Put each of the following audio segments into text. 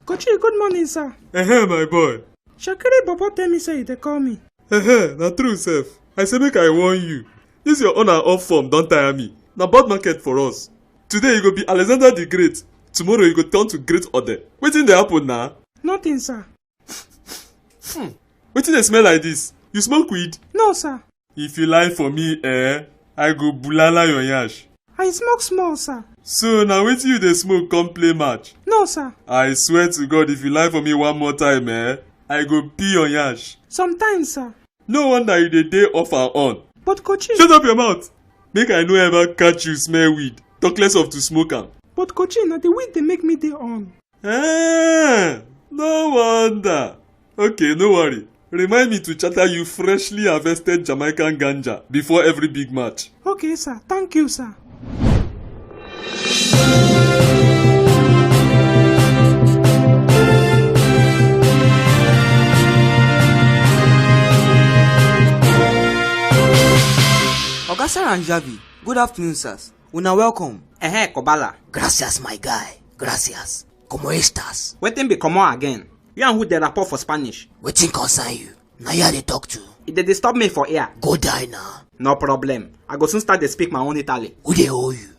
Kochi, good morning, sir. My boy. Shakiri Bobo tell me say they call me. Na true sef. I say make I warn you. This your on and off form don tire me. Na bad market for us. Today you go be Alexander the Great. Tomorrow you go turn to Great Ode. Wetin dey happen na? Nothing, sir. Wetin dey smell like this? You smoke weed? No, sir. If you lie for me, I go bulala your yash. I smoke small, sir. So na wetin you dey smoke come play match? No, sir. I swear to God, if you lie for me one more time, I go pee your yash. Sometimes, sir. No wonder you dey dey off and on. But Kochi... Shut up your mouth. Make I no ever catch you smell weed. Talk less of to smoke am. But Kochi, na the weed they make me dey on. No wonder. Okay, no worry. Remind me to chatter you freshly harvested Jamaican ganja before every big match. Okay, sir. Thank you, sir. Oga Sir and Javi, good afternoon, sirs. Una welcome. Kobala. Gracias, my guy. Gracias. ¿Cómo estás? Wetin be comot again? You and who dey rapport for Spanish? Wetin concern you? Na you dey talk to. E dey disturb me for ear. Go die now. No problem. I go soon start dey speak my own Italy. Who dey owe you?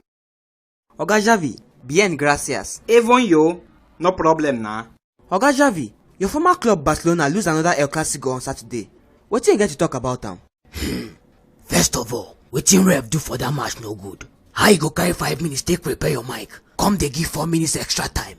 Oga Javi, bien gracias. Even you, no problem na. Oga Javi, your former club Barcelona lose another El Clasico on Saturday. Wetin you get to talk about am? First of all, wetin ref do for that match no good. How you go carry 5 minutes take prepare your mic? Come dey give 4 minutes extra time.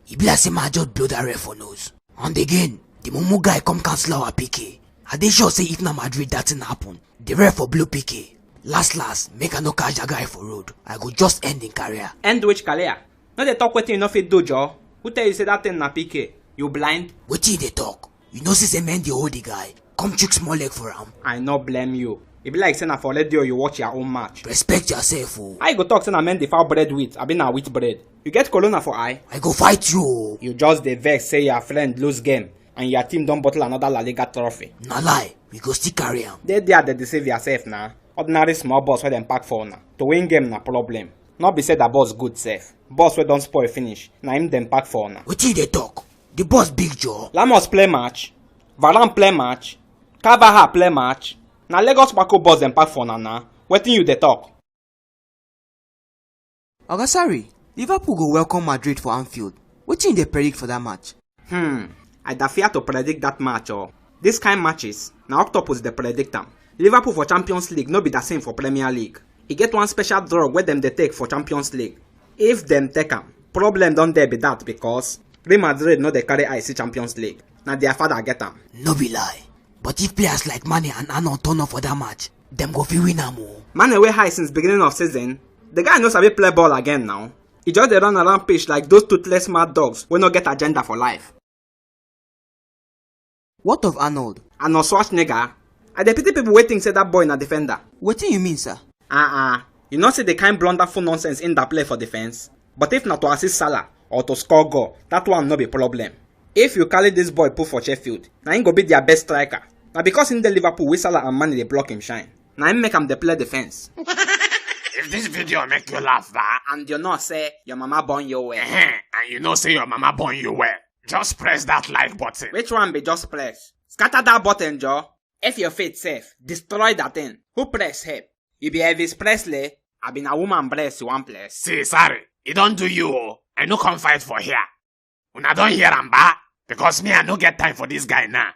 E be like say man just blow that ref for nose. And again, the Mumu guy come cancel our PK. I dey sure say if na Madrid that thing happen, the ref for blow PK. Last, make I no catch that guy for road. I go just end in career. End which career? No dey talk wetin you no fit do, Joe. Who tell you say that thing na PK? You blind? Wetin you dey talk? You know say men dey hold the guy. Come chook small leg for am. I no blame you. E be like say na for radio you watch your own match. Respect yourself, oh. How you go talk say na men dey foul bread with, abi na wheat bread? You get corona for eye? I go fight you, oh. You just dey vex say your friend lose game and your team don bottle another La Liga trophy. Na lie, we go still carry am. Dey there dey deceive yourself na. Ordinary small boss wey dem pack for una. To win game na problem. No be say that boss good sef. Boss wey don spoil finish, na him dem pack for una. Wetin you dey talk? The boss big jaw. Lamos play match, Varane play match, Carvajal play match. Na Lagos Paco boss dem pack for una na. Wetin you dey talk? Oga Sari, Liverpool go welcome Madrid for Anfield. Wetin you dey predict for that match? I da fear to predict that match oh. This kind matches, na octopus dey predict am. Liverpool for Champions League no be the same for Premier League. E get one special drug wey dem dey take for Champions League. If dem take am, problem don dey be that because Real Madrid no dey carry eye see Champions League. Na their father get am. No be lie. But if players like Mane and Arnold turn up for that match, dem go fit win am oh. Mane wey high since beginning of season, the guy no sabi play ball again now. He just dey run around pitch like those toothless mad dogs wey no get agenda for life. What of Arnold? Arnold Schwarzenegger? I dey pity people wey think say that boy na defender. Wetin you mean, sir? You know say the kind blunderful nonsense in that play for defense? But if na to assist Salah or to score goal, that one no be problem. If you carry this boy put for Sheffield, na him go be their best striker. Na because in the Liverpool wey Salah and Mane dey block him shine. Na him make am dey play defense. If this video make you laugh, And you know say your mama born you well. and you know say your mama born you well, just press that like button. Which one be just press? Scatter that button, Joe. If your faith safe, destroy that thing. Who press help? You be Elvis Presley? I been a woman breast you one place. See, sorry, it don't do you oh. I no come fight for here. Una don't hear am ba? Because me I no get time for this guy now.